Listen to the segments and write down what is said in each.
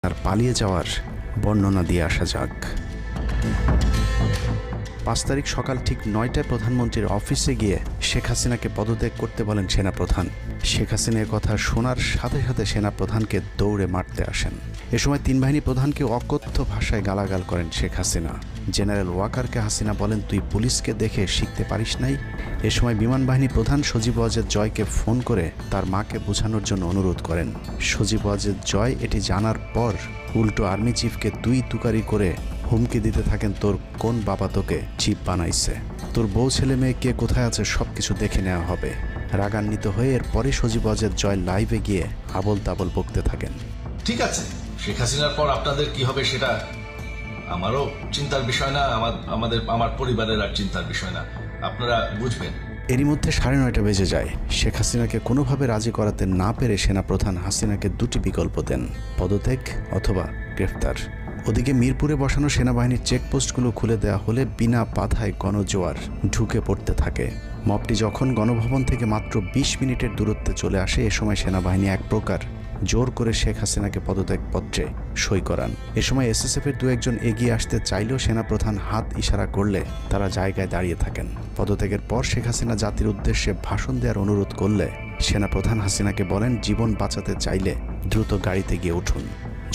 আর পালিয়ে যাওয়ার বর্ণনা দিয়ে আসা যাক। ৫ তারিখ সকাল ঠিক ৯টায় প্রধানমন্ত্রীর অফিসে গিয়ে শেখ হাসিনাকে পদত্যাগ করতে বলেন সেনাপ্রধান। শেখ হাসিনার কথা শোনার সাথে সাথে সেনাপ্রধানকে দৌড়ে মারতে আসেন। এ সময় তিন বাহিনী প্রধানকে অকথ্য ভাষায় গালাগাল করেন শেখ হাসিনা। জেনারেল ওয়াকারকে হাসিনা বলেন, তুই পুলিশকে দেখে শিখতে পারিস নাই? এ সময় বিমান বাহিনী প্রধান সজীব ওয়াজেদ জয়কে ফোন করে তার মাকে বোঝানোর জন্য অনুরোধ করেন। সজীব ওয়াজেদ জয় এটি জানার পর উল্টো আর্মি চিফকে তুই তুকারি করে হুমকি দিতে থাকেন, তোর কোন বাবা তোকে চিফ বানাইছে, তোর বউ ছেলে মেয়ে কে কোথায় আছে সবকিছু দেখে নেওয়া হবে। রাগান্বিত হয়ে এরপরে সজীব ওয়াজেদ জয় লাইভে গিয়ে আবল তাবল বকতে থাকেন। ঠিক আছে, শেখ হাসিনার পর আপনাদের কি হবে সেটা আমারও চিন্তার বিষয় না, আমার পরিবারের আর চিন্তার বিষয় না, আপনারা বুঝবেন। এরই মধ্যে ৯:৩০ বেজে যায়। শেখ হাসিনাকে কোনোভাবে রাজি করাতে না পেরে সেনাপ্রধান হাসিনাকে দুটি বিকল্প দেন, পদত্যাগ অথবা গ্রেফতার। ওদিকে মিরপুরে বসানো সেনাবাহিনীর চেকপোস্টগুলো খুলে দেওয়া হলে বিনা বাধায় গণজোয়ার ঢুকে পড়তে থাকে। মবটি যখন গণভবন থেকে মাত্র ২০ মিনিটের দূরত্বে চলে আসে, এ সময় সেনাবাহিনী এক প্রকার জোর করে শেখ হাসিনাকে পদত্যাগপত্রে সই করান। এ সময় এসএসএফের দু একজন এগিয়ে আসতে চাইলেও সেনাপ্রধান হাত ইশারা করলে তারা জায়গায় দাঁড়িয়ে থাকেন। পদত্যাগের পর শেখ হাসিনা জাতির উদ্দেশ্যে ভাষণ দেওয়ার অনুরোধ করলে সেনাপ্রধান হাসিনাকে বলেন, জীবন বাঁচাতে চাইলে দ্রুত গাড়িতে গিয়ে উঠুন,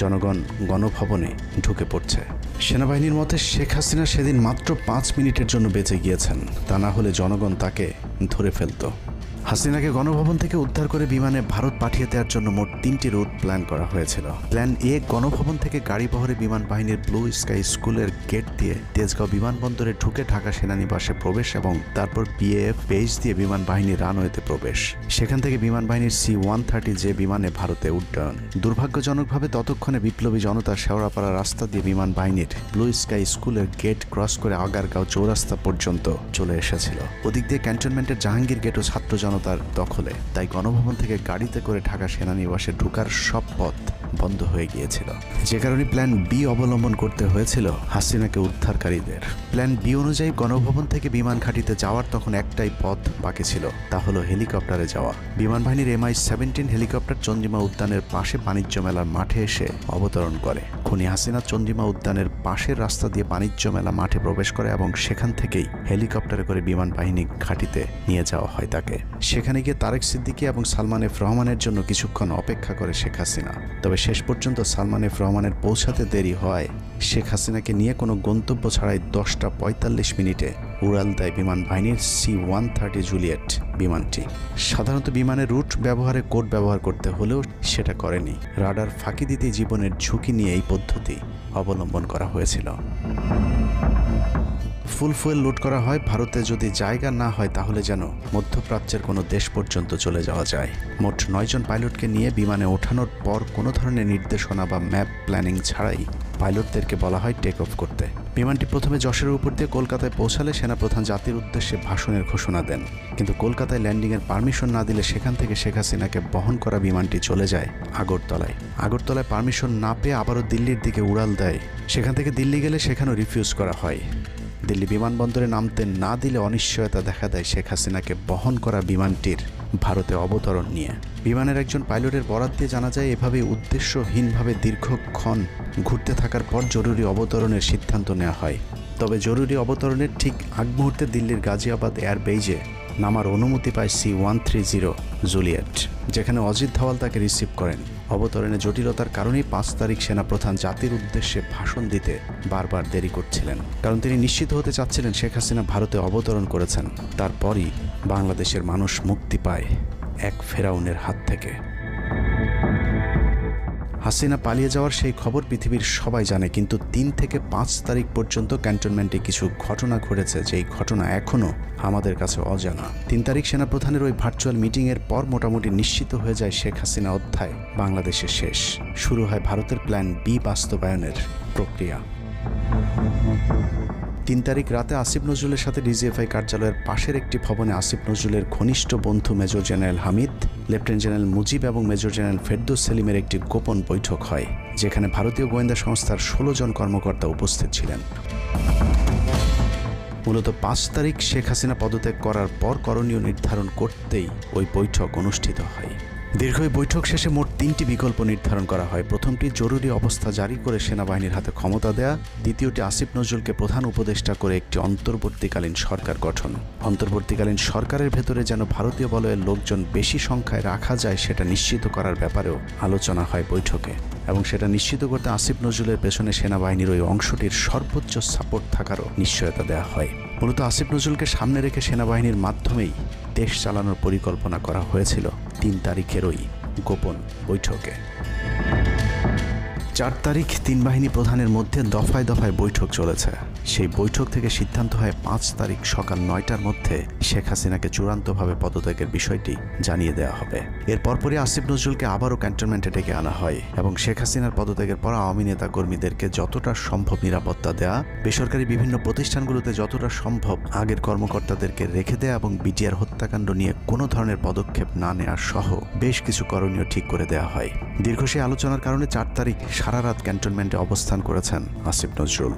জনগণ গণভবনে ঢুকে পড়ছে। সেনাবাহিনীর মতে শেখ হাসিনা সেদিন মাত্র ৫ মিনিটের জন্য বেঁচে গিয়েছেন, তা না হলে জনগণ তাকে ধরে ফেলত। হাসিনাকে গণভবন থেকে উদ্ধার করে বিমানে ভারত পাঠিয়ে দেওয়ার জন্য মোট ৩টি রুট প্ল্যান করা হয়েছিল। প্ল্যান এ, গণভবন থেকে গাড়ি বহরে বিমান বাহিনীর ব্লু স্কাই স্কুলের গেট দিয়ে তেজগাঁও বিমানবন্দরে ঢুকে ঢাকা সেনানিবাসে প্রবেশ এবং তারপর বিএএফ বেস দিয়ে বিমান বাহিনীর রানওয়েতে প্রবেশ। সেখান থেকে বিমান বাহিনীর C-130 যে বিমানে ভারতে উড্ডয়ন। দুর্ভাগ্যজনকভাবে ততক্ষণে বিপ্লবী জনতা শেওড়াপাড়া রাস্তা দিয়ে বিমান বাহিনীর ব্লু স্কাই স্কুলের গেট ক্রস করে আগারগাঁও চৌরাস্তা পর্যন্ত চলে এসেছিল। ওদিক দিয়ে ক্যান্টনমেন্টের জাহাঙ্গীর গেটও ছাত্র জনতার দখলে, তাই গণভবন থেকে গাড়িতে করে ঢাকা সেনানিবাসে ঢোকার সব পথ বন্ধ হয়ে গিয়েছিল, যে কারণে প্ল্যান বি অবলম্বন করতে হয়েছিল হাসিনাকে উদ্ধারকারীদের। প্ল্যান বি অনুযায়ী গণভবন থেকে বিমান ঘাঁটিতে যাওয়ার তখন একটাই পথ বাকি ছিল, তা হলো হেলিকপ্টারে যাওয়া। বিমান বাহিনীর MI-17 হেলিকপ্টার চন্দ্রিমা উদ্যানের পাশে বাণিজ্য মেলার মাঠে এসে অবতরণ করে। খুনি হাসিনা চন্দ্রিমা উদ্যানের পাশের রাস্তা দিয়ে বাণিজ্য মেলা মাঠে প্রবেশ করে এবং সেখান থেকেই হেলিকপ্টারে করে বিমান বাহিনী ঘাঁটিতে নিয়ে যাওয়া হয় তাকে। সেখানে গিয়ে তারেক সিদ্দিকী এবং সালমান এফ রহমানের জন্য কিছুক্ষণ অপেক্ষা করে শেখ হাসিনা। তবে শেষ পর্যন্ত সালমান এফ রহমানের পৌঁছাতে দেরি হয় শেখ হাসিনাকে নিয়ে কোনো গন্তব্য ছাড়াই 10টা 45 মিনিটে উড়াল দেয় বিমান বাহিনীর C-130 জুলিয়েট বিমানটি। সাধারণত বিমানের রুট ব্যবহারে কোড ব্যবহার করতে হলেও সেটা করেনি। রাডার ফাঁকি দিতে জীবনের ঝুঁকি নিয়ে এই পদ্ধতি অবলম্বন করা হয়েছিল। ফুল ফুয়েল লোড করা হয়, ভারতে যদি জায়গা না হয় তাহলে যেন মধ্যপ্রাচ্যের কোনো দেশ পর্যন্ত চলে যাওয়া যায়। মোট 9 জন পাইলটকে নিয়ে বিমানে ওঠানোর পর কোনো ধরনের নির্দেশনা বা ম্যাপ প্ল্যানিং ছাড়াই পাইলটদেরকে বলা হয় টেক অফ করতে। বিমানটি প্রথমে যশোরের উপর দিয়ে কলকাতায় পৌঁছালে সেনাপ্রধান জাতির উদ্দেশ্যে ভাষণের ঘোষণা দেন, কিন্তু কলকাতায় ল্যান্ডিংয়ের পারমিশন না দিলে সেখান থেকে শেখ হাসিনাকে বহন করা বিমানটি চলে যায় আগরতলায়। আগরতলায় পারমিশন না পেয়ে আবারও দিল্লির দিকে উড়াল দেয়। সেখান থেকে দিল্লি গেলে সেখানেও রিফিউজ করা হয়। দিল্লি বিমানবন্দরে নামতে না দিলে অনিশ্চয়তা দেখা দেয় শেখ হাসিনাকে বহন করা বিমানটির ভারতে অবতরণ নিয়ে। বিমানের একজন পাইলটের বরাত দিয়ে জানা যায়, এভাবে উদ্দেশ্যহীনভাবে দীর্ঘক্ষণ ঘুরতে থাকার পর জরুরি অবতরণের সিদ্ধান্ত নেওয়া হয়। তবে জরুরি অবতরণের ঠিক আগ মুহূর্তে দিল্লির গাজিয়াবাদ এয়ারবেজে নামার অনুমতি পায় C-130 জুলিয়েট, যেখানে অজিত ধাওয়াল তাকে রিসিভ করেন। অবতরণে জটিলতার কারণেই ৫ তারিখ সেনাপ্রধান জাতির উদ্দেশ্যে ভাষণ দিতে বারবার দেরি করছিলেন, কারণ তিনি নিশ্চিত হতে চাচ্ছিলেন শেখ হাসিনা ভারতে অবতরণ করেছেন। তারপরই বাংলাদেশের মানুষ মুক্তি পায় এক ফেরাউনের হাত থেকে। হাসিনা পালিয়ে যাওয়ার সেই খবর পৃথিবীর সবাই জানে, কিন্তু ৩ থেকে ৫ তারিখ পর্যন্ত ক্যান্টনমেন্টে কিছু ঘটনা ঘটেছে, যেই ঘটনা এখনও আমাদের কাছে অজানা। ৩ তারিখ সেনাপ্রধানের ওই ভার্চুয়াল মিটিংয়ের পর মোটামুটি নিশ্চিত হয়ে যায় শেখ হাসিনা অধ্যায় বাংলাদেশে শেষ। শুরু হয় ভারতের প্ল্যান বি বাস্তবায়নের প্রক্রিয়া। ৩ তারিখ রাতে আসিফ নজরুলের সাথে ডিজিএফআই কার্যালয়ের পাশের একটি ভবনে আসিফ নজরুলের ঘনিষ্ঠ বন্ধু major general Hamid, lieutenant general Mujib এবং মেজর জেনারেল ফেরদৌস সেলিমের একটি গোপন বৈঠক হয়, যেখানে ভারতীয় গোয়েন্দা সংস্থার 16 জন কর্মকর্তা উপস্থিত ছিলেন। মূলত ৫ তারিখ শেখ হাসিনা পদত্যাগ করার পর করণীয় নির্ধারণ করতেই ওই বৈঠক অনুষ্ঠিত হয়। দীর্ঘ এই বৈঠক শেষে মোট 3টি বিকল্প নির্ধারণ করা হয়। প্রথমটি জরুরি অবস্থা জারি করে সেনাবাহিনীর হাতে ক্ষমতা দেয়া, দ্বিতীয়টি আসিফ নজরুলকে প্রধান উপদেষ্টা করে একটি অন্তর্বর্তীকালীন সরকার গঠন। অন্তর্বর্তীকালীন সরকারের ভেতরে যেন ভারতীয় বলয়ের লোকজন বেশি সংখ্যায় রাখা যায় সেটা নিশ্চিত করার ব্যাপারেও আলোচনা হয় বৈঠকে, এবং সেটা নিশ্চিত করতে আসিফ নজরুলের পেছনে সেনাবাহিনীর ওই অংশটির সর্বোচ্চ সাপোর্ট থাকারও নিশ্চয়তা দেওয়া হয়। মূলত আসিফ নজরুলকে সামনে রেখে সেনাবাহিনীর মাধ্যমেই দেশ চালানোর পরিকল্পনা করা হয়েছিল 3 তারিখের ওই গোপন বৈঠকে। 4 তারিখ 3 বাহিনী প্রধানের মধ্যে দফায় দফায় বৈঠক চলেছে। সেই বৈঠক থেকে সিদ্ধান্ত হয় 5 তারিখ সকাল 9টার মধ্যে শেখ হাসিনাকে চূড়ান্তভাবে পদত্যাগের বিষয়টি জানিয়ে দেওয়া হবে। এর পরপরই আসিফ নজরুলকে আবারও ক্যান্টনমেন্টে ডেকে আনা হয় এবং শেখ হাসিনার পদত্যাগের পর আওয়ামী নেতা কর্মীদেরকে যতটা সম্ভব নিরাপত্তা দেয়া, বেসরকারি বিভিন্ন প্রতিষ্ঠানগুলোতে যতটা সম্ভব আগের কর্মকর্তাদেরকে রেখে দেয়া এবং বিটিআর হত্যাকাণ্ড নিয়ে কোনো ধরনের পদক্ষেপ না নেওয়ার সহ বেশ কিছু করণীয় ঠিক করে দেওয়া হয়। দীর্ঘ সেই আলোচনার কারণে 4 তারিখ সারা রাত ক্যান্টনমেন্টে অবস্থান করেছেন আসিফ নজরুল।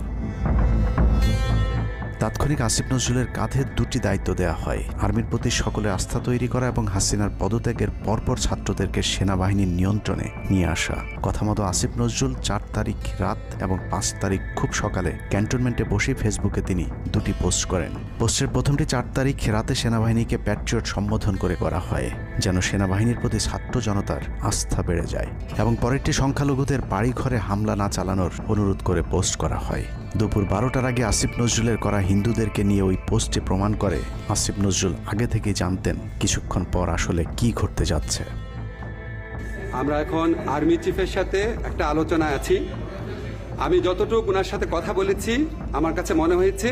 তাৎক্ষণিক আসিফ নজরুলের কাঁধে 2টি দায়িত্ব দেওয়া হয়: আর্মির প্রতি সকলের আস্থা তৈরি করা এবং হাসিনার পদত্যাগের পরপর ছাত্রদেরকে সেনাবাহিনীর নিয়ন্ত্রণে নিয়ে আসা। কথা মতো আসিফ নজরুল 4 তারিখ রাত এবং 5 তারিখ খুব সকালে ক্যান্টনমেন্টে বসে ফেসবুকে তিনি 2টি পোস্ট করেন। পোস্টের প্রথমটি 4 তারিখ রাতে সেনাবাহিনীকে প্যাট্রিয়ট সম্বোধন করে করা হয়, যেন সেনাবাহিনীর প্রতি ছাত্র জনতার আস্থা বেড়ে যায়, এবং পরেরটি সংখ্যালঘুদের বাড়িঘরে হামলা না চালানোর অনুরোধ করে পোস্ট করা হয়। দুপুর 12টার আগে আসিফ নজরুলের করা হিন্দুদেরকে নিয়ে ওই পোস্টে প্রমাণ করে আসিফ নজরুল আগে থেকেই জানতেন কিছুক্ষণ পর আসলে কি ঘটতে যাচ্ছে। আমরা এখন আর্মি চিফের সাথে একটা আলোচনায় আছি। আমি যতটুকু ওনার সাথে কথা বলেছি আমার কাছে মনে হয়েছে,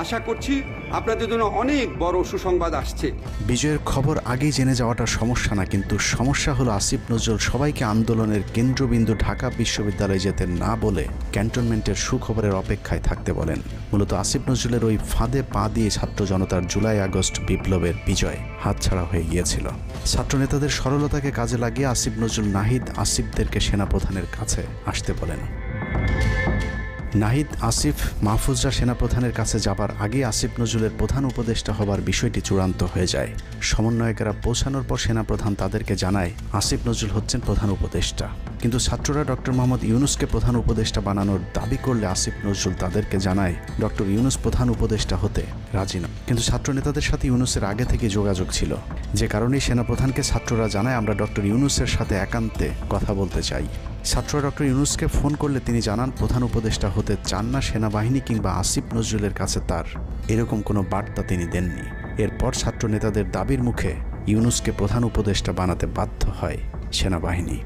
আশা করছি আপনাদের জন্য অনেক বড় সুসংবাদ আসছে। বিজয়ের খবর আগেই জেনে যাওয়াটা সমস্যা না, কিন্তু সমস্যা হলো আসিফ নজরুল সবাইকে আন্দোলনের কেন্দ্রবিন্দু ঢাকা বিশ্ববিদ্যালয়ে যেতে না বলে ক্যান্টনমেন্টের সুখবরের অপেক্ষায় থাকতে বলেন। মূলত আসিফ নজরুলের ওই ফাঁদে পা দিয়ে ছাত্র জনতার জুলাই আগস্ট বিপ্লবের বিজয় হাতছাড়া হয়ে গিয়েছিল। ছাত্র নেতাদের সরলতাকে কাজে লাগিয়ে আসিফ নজরুল নাহিদ আসিফদেরকে সেনাপ্রধানের কাছে আসতে বলেন। নাহিদ, আসিফ, মাহফুজরা সেনাপ্রধানের কাছে যাবার আগে আসিফ নজরুলের প্রধান উপদেষ্টা হবার বিষয়টি চূড়ান্ত হয়ে যায়। সমন্বয়কেরা পৌঁছানোর পর সেনাপ্রধান তাদেরকে জানায় আসিফ নজরুল হচ্ছেন প্রধান উপদেষ্টা, কিন্তু ছাত্ররা ডক্টর মোহাম্মদ ইউনূসকে প্রধান উপদেষ্টা বানানোর দাবি করলে আসিফ নজরুল তাদেরকে জানায় ডক্টর ইউনূস প্রধান উপদেষ্টা হতে রাজি না। কিন্তু ছাত্র নেতাদের সাথে ইউনূসের আগে থেকে যোগাযোগ ছিল, যে কারণেই সেনাপ্রধানকে ছাত্ররা জানায় আমরা ডক্টর ইউনূসের সাথে একান্তে কথা বলতে চাই। ছাত্ররা ডক্টর ইউনূসকে ফোন করলে তিনি জানান প্রধান উপদেষ্টা হতে চান না সেনাবাহিনী কিংবা আসিফ নজরুলের কাছে তার এরকম কোনো বার্তা তিনি দেননি। এরপর ছাত্র নেতাদের দাবির মুখে ইউনূসকে প্রধান উপদেষ্টা বানাতে বাধ্য হয় সেনাবাহিনী।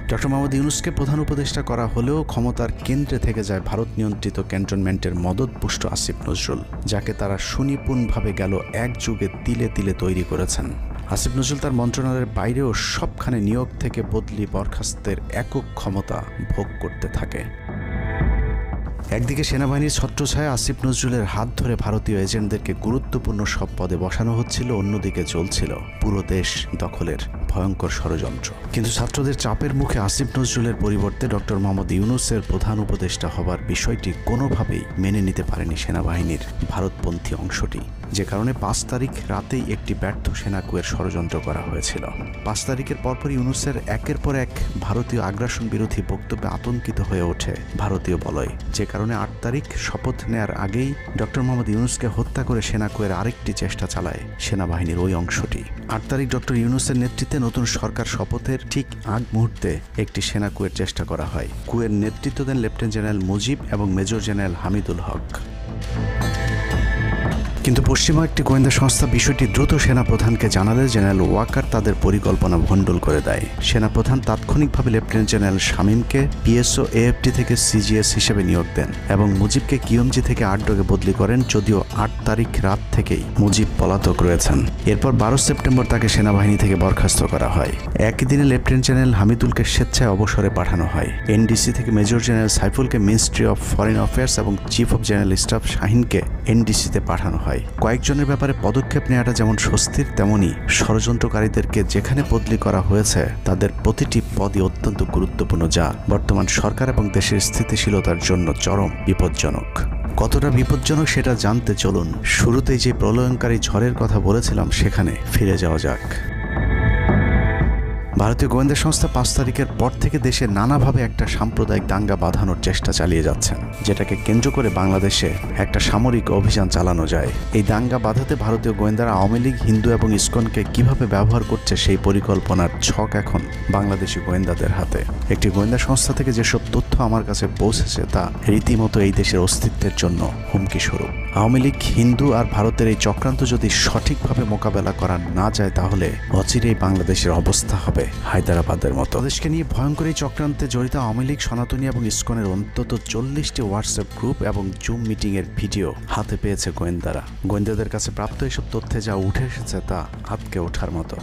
ডক্টর মোহাম্মদ ইউনূসকে প্রধান উপদেষ্টা করা হলেও ক্ষমতার কেন্দ্রে থেকে যায় ভারত নিয়ন্ত্রিত ক্যান্টনমেন্টের মদতপুষ্ট আসিফ নজরুল, যাকে তারা সুনিপুণভাবে গেল এক যুগে তিলে তিলে তৈরি করেছেন। আসিফ নজরুল তার মন্ত্রণালয়ের বাইরেও সবখানে নিয়োগ থেকে বদলি বরখাস্তের একক ক্ষমতা ভোগ করতে থাকে। একদিকে সেনাবাহিনীর ছত্রছায়া আসিফ নজরুলের হাত ধরে ভারতীয় এজেন্টদেরকে গুরুত্বপূর্ণ সব পদে বসানো হচ্ছিল, অন্যদিকে চলছিল পুরো দেশ দখলের ভয়ঙ্কর ষড়যন্ত্র। কিন্তু ছাত্রদের চাপের মুখে আসিফ নজরুলের পরিবর্তে ডক্টর মোহাম্মদ ইউনূসের প্রধান উপদেষ্টা হবার বিষয়টি কোনোভাবেই মেনে নিতে পারেনি সেনাবাহিনীর ভারতপন্থী অংশটি, যে কারণে 5 তারিখ রাতেই একটি ব্যর্থ সেনাকুয়ের ষড়যন্ত্র করা হয়েছিল। 5 তারিখের পরপর ইউনূসের একের পর এক ভারতীয় আগ্রাসন বিরোধী বক্তব্যে আতঙ্কিত হয়ে ওঠে ভারতীয় বলয়, যে কারণে 8 তারিখ শপথ নেয়ার আগেই ডক্টর মোহাম্মদ ইউনূসকে হত্যা করে সেনাকুয়ের আরেকটি চেষ্টা চালায় সেনাবাহিনীর ওই অংশটি। 8 তারিখ ডক্টর ইউনূসের নেতৃত্বে নতুন সরকার শপথের ঠিক আগ মুহূর্তে একটি সেনাকুয়ের চেষ্টা করা হয়। কুয়ের নেতৃত্ব দেন লেফটেন্যান্ট জেনারেল মুজিব এবং মেজর জেনারেল হামিদুল হক। কিন্তু পশ্চিমা একটি গোয়েন্দা সংস্থা বিষয়টি দ্রুত সেনাপ্রধানকে জানালে জেনারেল ওয়াকার তাদের পরিকল্পনা ভণ্ডুল করে দেয়। সেনাপ্রধান তাৎক্ষণিকভাবে লেফটেন্যান্ট জেনারেল শামীমকে পিএসও এএফটি থেকে সিজিএস হিসেবে নিয়োগ দেন এবং মুজিবকে কিউএমজি থেকে আটডগে বদলি করেন, যদিও 8 তারিখ রাত থেকেই মুজিব পলাতক রয়েছেন। এরপর 12 সেপ্টেম্বর তাকে সেনাবাহিনী থেকে বরখাস্ত করা হয়। একই দিনে লেফটেন্যান্ট জেনারেল হামিদুলকে স্বেচ্ছায় অবসরে পাঠানো হয়। এনডিসি থেকে মেজর জেনারেল সাইফুলকে মিনিস্ট্রি অফ ফরেন অ্যাফেয়ার্স এবং চিফ অফ জেনারেল স্টাফ শাহিনকে এনডিসিতে পাঠানো হয়। কয়েকজনের ব্যাপারে পদক্ষেপ নেওয়াটা যেমন স্বস্তির, তেমনি ষড়যন্ত্রকারীদেরকে যেখানে বদলি করা হয়েছে তাদের প্রতিটি পদই অত্যন্ত গুরুত্বপূর্ণ, যা বর্তমান সরকার এবং দেশের স্থিতিশীলতার জন্য চরম বিপজ্জনক। কতটা বিপজ্জনক সেটা জানতে চলুন শুরুতেই যে প্রলয়ঙ্কারী ঝড়ের কথা বলেছিলাম সেখানে ফিরে যাওয়া যাক। ভারতীয় গোয়েন্দা সংস্থা 5 তারিখের পর থেকে দেশে নানাভাবে একটা সাম্প্রদায়িক দাঙ্গা বাঁধানোর চেষ্টা চালিয়ে যাচ্ছেন, যেটাকে কেন্দ্র করে বাংলাদেশে একটা সামরিক অভিযান চালানো যায়। এই দাঙ্গা বাঁধাতে ভারতীয় গোয়েন্দারা আওয়ামী লীগ, হিন্দু এবং ইসকনকে কিভাবে ব্যবহার করছে সেই পরিকল্পনার ছক এখন বাংলাদেশি গোয়েন্দাদের হাতে। একটি গোয়েন্দা সংস্থা থেকে যেসব তথ্য আমার কাছে পৌঁছেছে তা রীতিমতো এই দেশের অস্তিত্বের জন্য হুমকি স্বরূপ। আওয়ামী লীগ, হিন্দু আর ভারতের এই চক্রান্ত যদি সঠিকভাবে মোকাবেলা করা না যায় তাহলে অচিরেই বাংলাদেশের অবস্থা হবে হায়দ্রাবাদের মতো। দেশকে নিয়ে ভয়ঙ্কর এই চক্রান্তে জড়িত আওয়ামী লীগ, সনাতনী এবং ইসকনের অন্তত 40টি হোয়াটসঅ্যাপ গ্রুপ এবং জুম মিটিংয়ের ভিডিও হাতে পেয়েছে গোয়েন্দারা। গোয়েন্দাদের কাছে প্রাপ্ত এসব তথ্যে যা উঠে এসেছে তা আটকে ওঠার মতো।